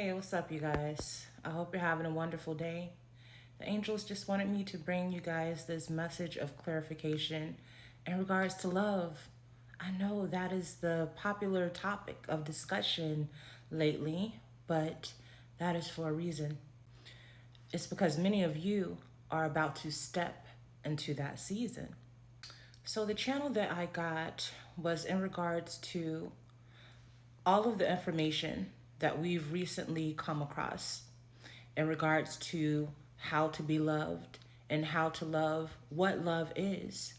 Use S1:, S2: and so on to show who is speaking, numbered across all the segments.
S1: Hey, what's up, you guys? I hope you're having a wonderful day. The angels just wanted me to bring you guys this message of clarification in regards to love. I know that is the popular topic of discussion lately, but that is for a reason. It's because many of you are about to step into that season. So, the channel that I got was in regards to all of the information that we've recently come across in regards to how to be loved and how to love what love is.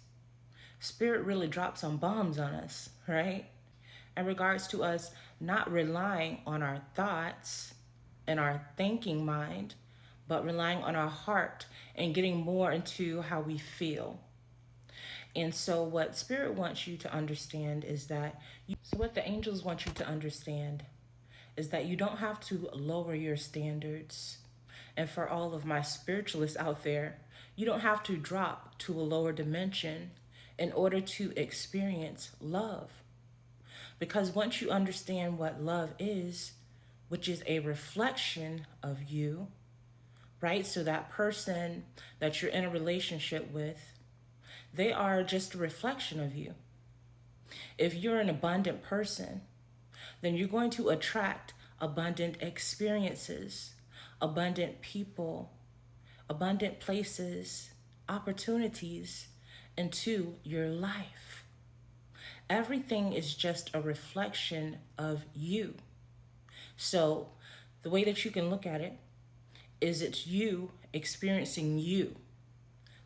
S1: Spirit really drops some bombs on us, right? In regards to us not relying on our thoughts and our thinking mind, but relying on our heart and getting more into how we feel. And so, what Spirit wants you to understand is that, what the angels want you to understand is that you don't have to lower your standards. And for all of my spiritualists out there, you don't have to drop to a lower dimension in order to experience love. Because once you understand what love is, which is a reflection of you, right? So that person that you're in a relationship with, they are just a reflection of you. If you're an abundant person, then you're going to attract abundant experiences, abundant people, abundant places, opportunities into your life. Everything is just a reflection of you. So, the way that you can look at it is it's you experiencing you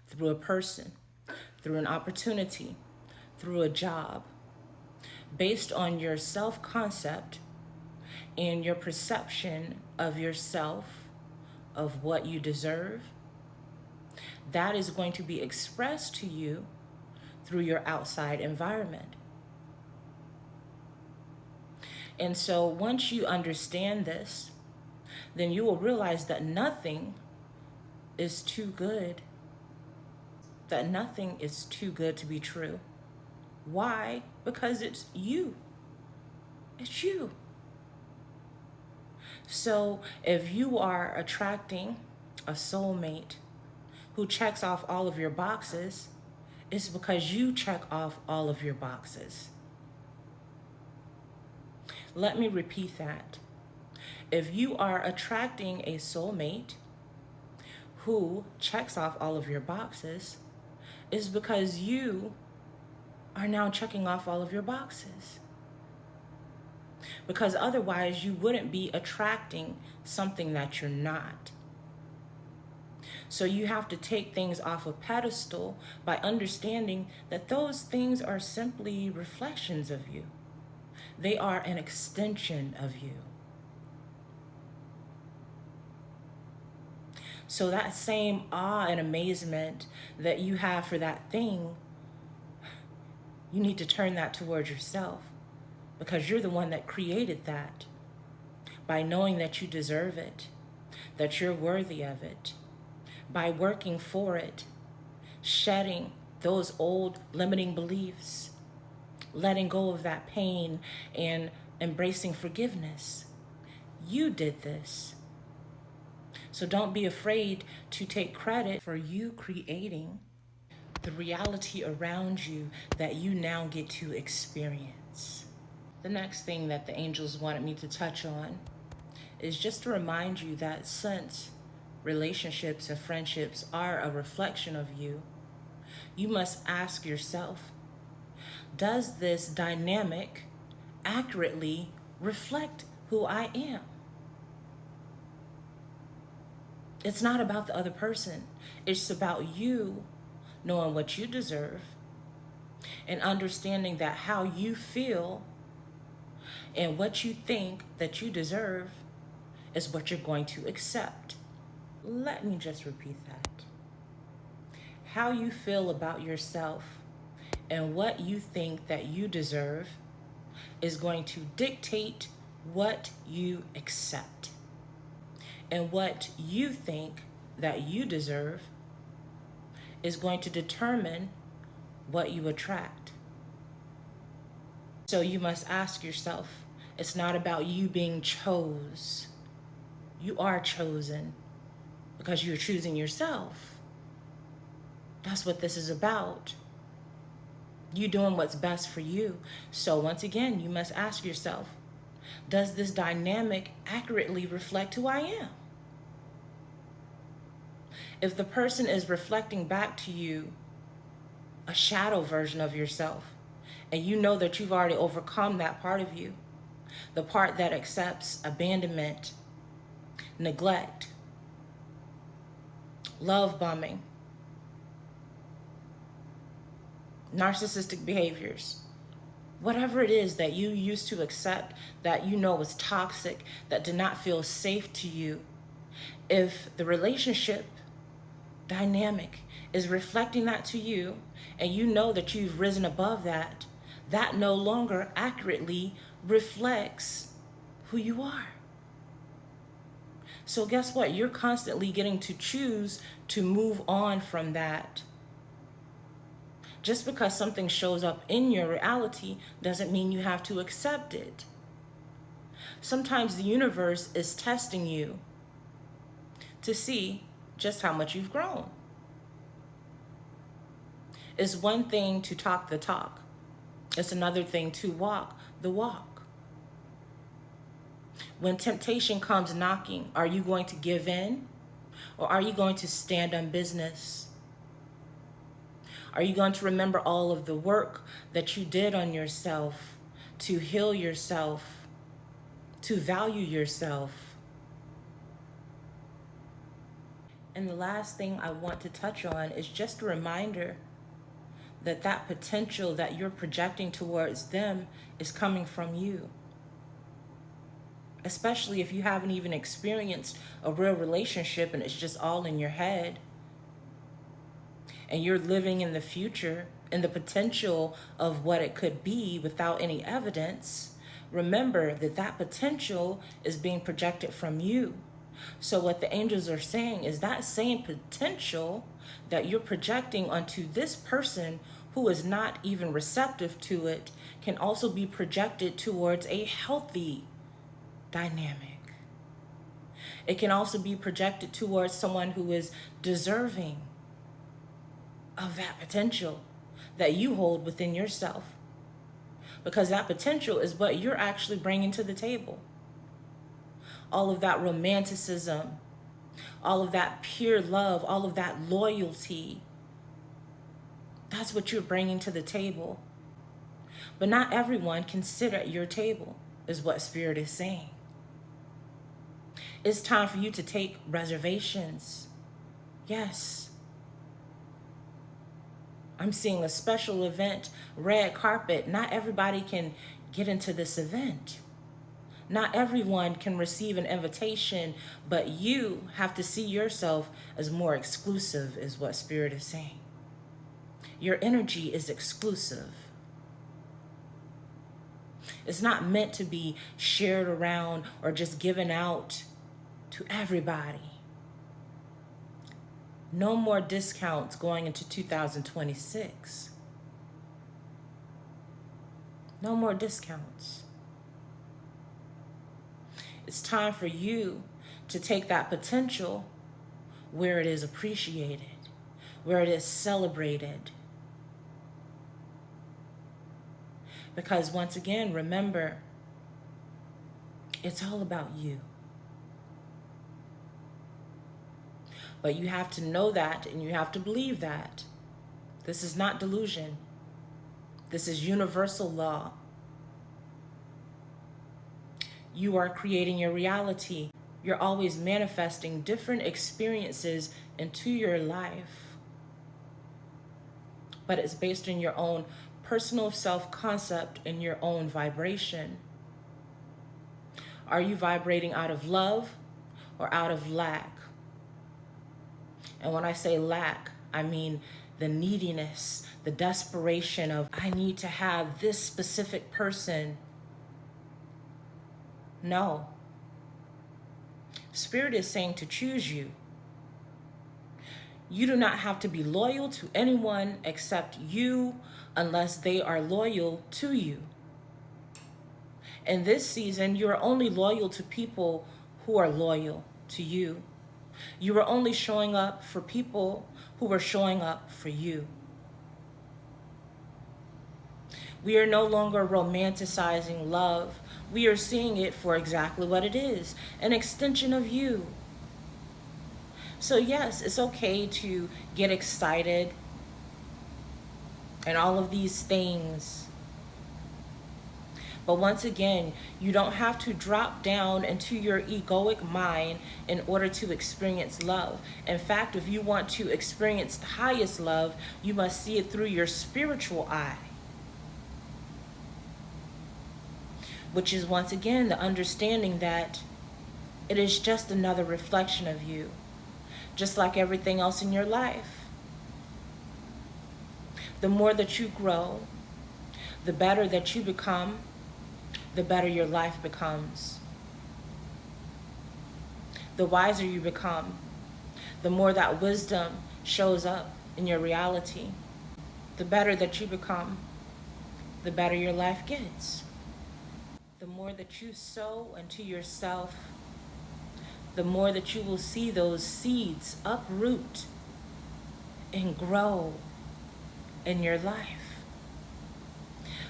S1: through a person, through an opportunity, through a job, based on your self concept and your perception of yourself, of what you deserve. That is going to be expressed to you through your outside environment. And so once you understand this, then you will realize that nothing is too good, that nothing is too good to be true. Why? Because it's you. It's you. So if you are attracting a soulmate who checks off all of your boxes, it's because you check off all of your boxes. Let me repeat that. If you are attracting a soulmate who checks off all of your boxes, it's because you are now checking off all of your boxes. Because otherwise, you wouldn't be attracting something that you're not. So you have to take things off a pedestal by understanding that those things are simply reflections of you. They are an extension of you. So that same awe and amazement that you have for that thing, you need to turn that towards yourself, because you're the one that created that, by knowing that you deserve it, that you're worthy of it, by working for it, shedding those old limiting beliefs, letting go of that pain and embracing forgiveness. You did this. So don't be afraid to take credit for you creating the reality around you that you now get to experience. The next thing that the angels wanted me to touch on is just to remind you that since relationships and friendships are a reflection of you, you must ask yourself, does this dynamic accurately reflect who I am? It's not about the other person. It's about you knowing what you deserve and understanding that how you feel and what you think that you deserve is what you're going to accept. Let me just repeat that. How you feel about yourself and what you think that you deserve is going to dictate what you accept. And what you think that you deserve is going to determine what you attract. So you must ask yourself, it's not about you being chose. You are chosen because you're choosing yourself. That's what this is about. You doing what's best for you. So once again, you must ask yourself, does this dynamic accurately reflect who I am? If the person is reflecting back to you a shadow version of yourself, and you know that you've already overcome that part of you, the part that accepts abandonment, neglect, love bombing, narcissistic behaviors, whatever it is that you used to accept that you know was toxic, that did not feel safe to you, if the relationship dynamic is reflecting that to you, and you know that you've risen above that, that no longer accurately reflects who you are. So guess what? You're constantly getting to choose to move on from that. Just because something shows up in your reality doesn't mean you have to accept it. Sometimes the universe is testing you to see just how much you've grown. It's one thing to talk the talk. It's another thing to walk the walk. When temptation comes knocking, are you going to give in, or are you going to stand on business? Are you going to remember all of the work that you did on yourself to heal yourself, to value yourself? And the last thing I want to touch on is just a reminder that that potential that you're projecting towards them is coming from you. Especially if you haven't even experienced a real relationship and it's just all in your head. And you're living in the future, in the potential of what it could be without any evidence. Remember that that potential is being projected from you. So what the angels are saying is that same potential that you're projecting onto this person who is not even receptive to it can also be projected towards a healthy dynamic. It can also be projected towards someone who is deserving of that potential that you hold within yourself. Because that potential is what you're actually bringing to the table. All of that romanticism, all of that pure love, all of that loyalty, that's what you're bringing to the table. But not everyone can sit at your table, is what Spirit is saying. It's time for you to take reservations. Yes. I'm seeing a special event, red carpet. Not everybody can get into this event. Not everyone can receive an invitation, but you have to see yourself as more exclusive, is what Spirit is saying. Your energy is exclusive. It's not meant to be shared around or just given out to everybody. No more discounts going into 2026. No more discounts. It's time for you to take that potential where it is appreciated, where it is celebrated. Because once again, remember, it's all about you. But you have to know that, and you have to believe that. This is not delusion. This is universal law. You are creating your reality. You're always manifesting different experiences into your life. But it's based on your own personal self-concept and your own vibration. Are you vibrating out of love or out of lack? And when I say lack, I mean the neediness, the desperation of, I need to have this specific person. No. Spirit is saying to choose you. You do not have to be loyal to anyone except you unless they are loyal to you. In this season, you are only loyal to people who are loyal. to you. You were only showing up for people who were showing up for you. We are no longer romanticizing love. We are seeing it for exactly what it is, an extension of you. So yes, it's okay to get excited and all of these things. But once again, you don't have to drop down into your egoic mind in order to experience love. In fact, if you want to experience the highest love, you must see it through your spiritual eye. Which is once again the understanding that it is just another reflection of you, just like everything else in your life. The more that you grow, the better that you become, the better your life becomes. The wiser you become, the more that wisdom shows up in your reality. The better that you become, the better your life gets. The more that you sow into yourself, the more that you will see those seeds uproot and grow in your life.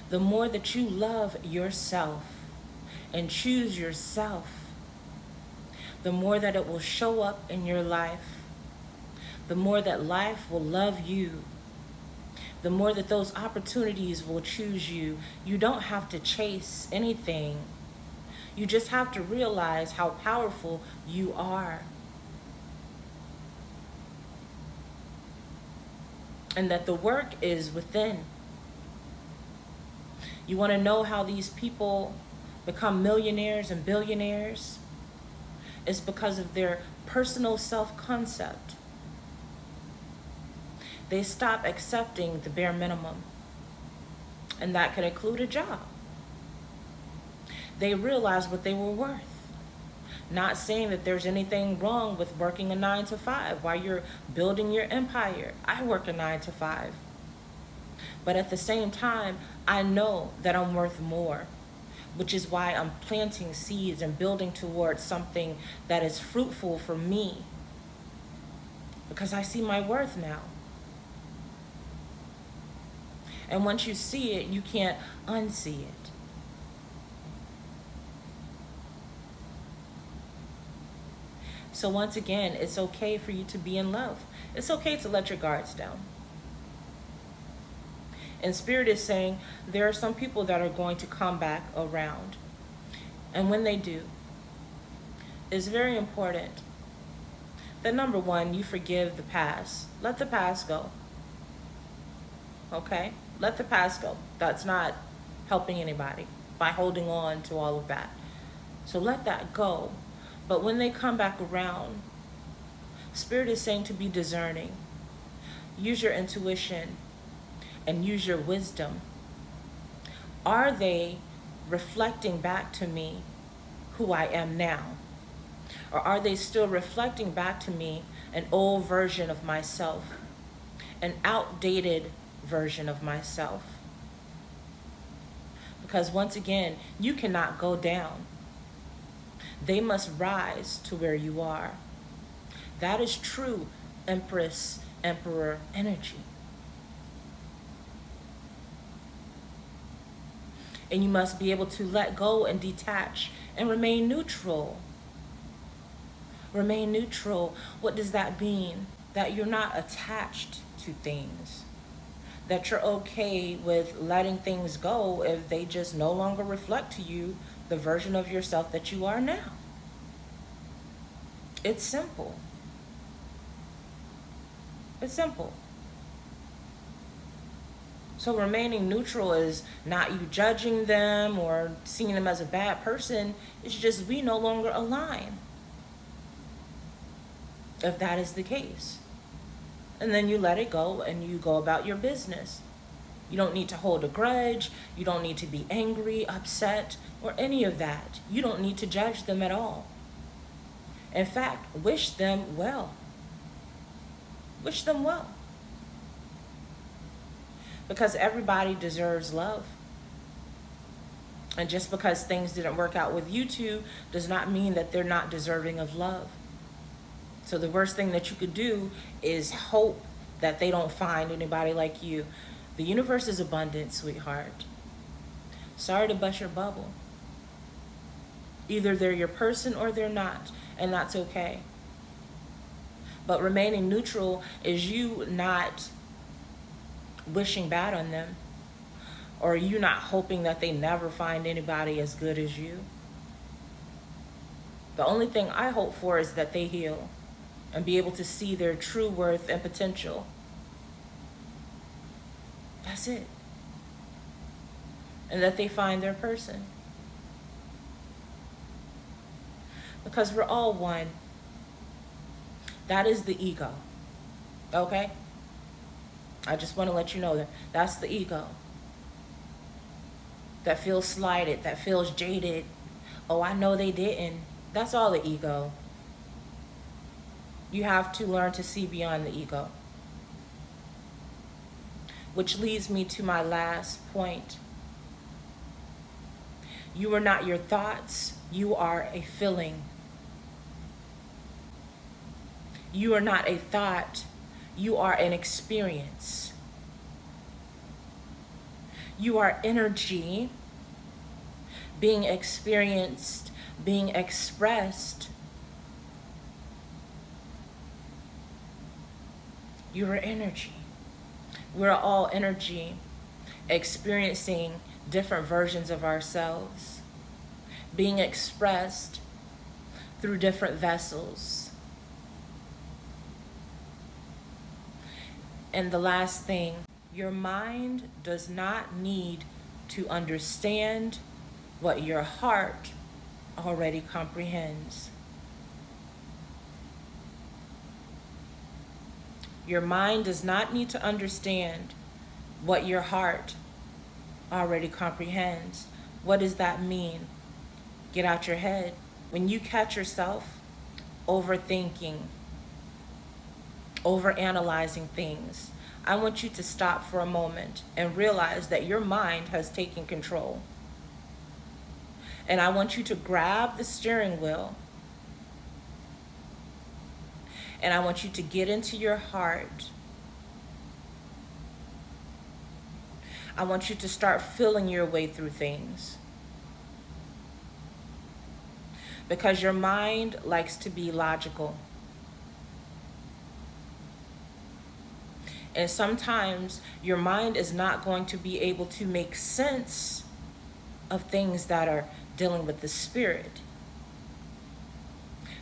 S1: The more that you love yourself and choose yourself, the more that it will show up in your life. The more that life will love you. The more that those opportunities will choose you. You don't have to chase anything. You just have to realize how powerful you are. And that the work is within. You want to know how these people become millionaires and billionaires? It's because of their personal self-concept. They stop accepting the bare minimum. And that could include a job. They realize what they were worth. Not saying that there's anything wrong with working a 9-to-5 while you're building your empire. I work a 9-to-5. But at the same time, I know that I'm worth more, which is why I'm planting seeds and building towards something that is fruitful for me. Because I see my worth now. And once you see it, you can't unsee it. So once again, it's okay for you to be in love. It's okay to let your guards down. And Spirit is saying there are some people that are going to come back around. And when they do, it's very important that number one, you forgive the past. Let the past go. Okay? Let the past go. That's not helping anybody by holding on to all of that. So let that go. But when they come back around, Spirit is saying to be discerning. Use your intuition and use your wisdom. Are they reflecting back to me who I am now? Or are they still reflecting back to me an old version of myself, an outdated version of myself? Because once again, you cannot go down. They must rise to where you are. That is true Empress, Emperor energy. And you must be able to let go and detach and remain neutral. Remain neutral. What does that mean? That you're not attached to things. That you're okay with letting things go if they just no longer reflect to you the version of yourself that you are now. It's simple. It's simple. So remaining neutral is not you judging them or seeing them as a bad person. It's just we no longer align. If that is the case. And then you let it go and you go about your business. You don't need to hold a grudge. You don't need to be angry, upset, or any of that. You don't need to judge them at all. In fact, wish them well. Wish them well. Because everybody deserves love. And just because things didn't work out with you two does not mean that they're not deserving of love. So the worst thing that you could do is hope that they don't find anybody like you. The universe is abundant, sweetheart. Sorry to bust your bubble. Either they're your person or they're not, and that's okay. But remaining neutral is you not wishing bad on them, or you not hoping that they never find anybody as good as you. The only thing I hope for is that they heal and be able to see their true worth and potential. That's it. And that they find their person. Because we're all one. That is the ego. Okay? I just want to let you know that that's the ego. That feels slighted, that feels jaded. Oh, I know they didn't. That's all the ego. You have to learn to see beyond the ego. Which leads me to my last point. You are not your thoughts, you are a feeling. You are not a thought, you are an experience. You are energy being experienced, being expressed. You are energy. We're all energy, experiencing different versions of ourselves, being expressed through different vessels. And the last thing, your mind does not need to understand what your heart already comprehends. Your mind does not need to understand what your heart already comprehends. What does that mean? Get out your head. When you catch yourself overthinking, overanalyzing things, I want you to stop for a moment and realize that your mind has taken control. And I want you to grab the steering wheel. And I want you to get into your heart. I want you to start feeling your way through things. Because your mind likes to be logical. And sometimes your mind is not going to be able to make sense of things that are dealing with the spirit.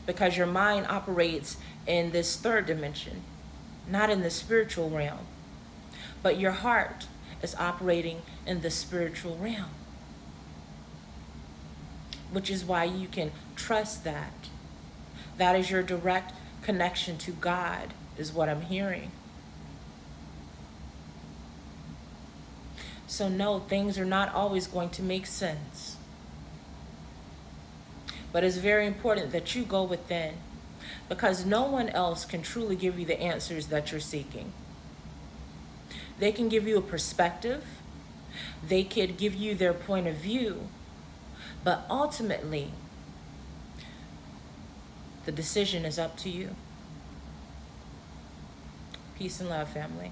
S1: Because your mind operates in this third dimension, not in the spiritual realm. But your heart is operating in the spiritual realm. Which is why you can trust that. That is your direct connection to God, is what I'm hearing. So no, things are not always going to make sense. But it's very important that you go within, because no one else can truly give you the answers that you're seeking. They can give you a perspective. They could give you their point of view. But ultimately, the decision is up to you. Peace and love, family.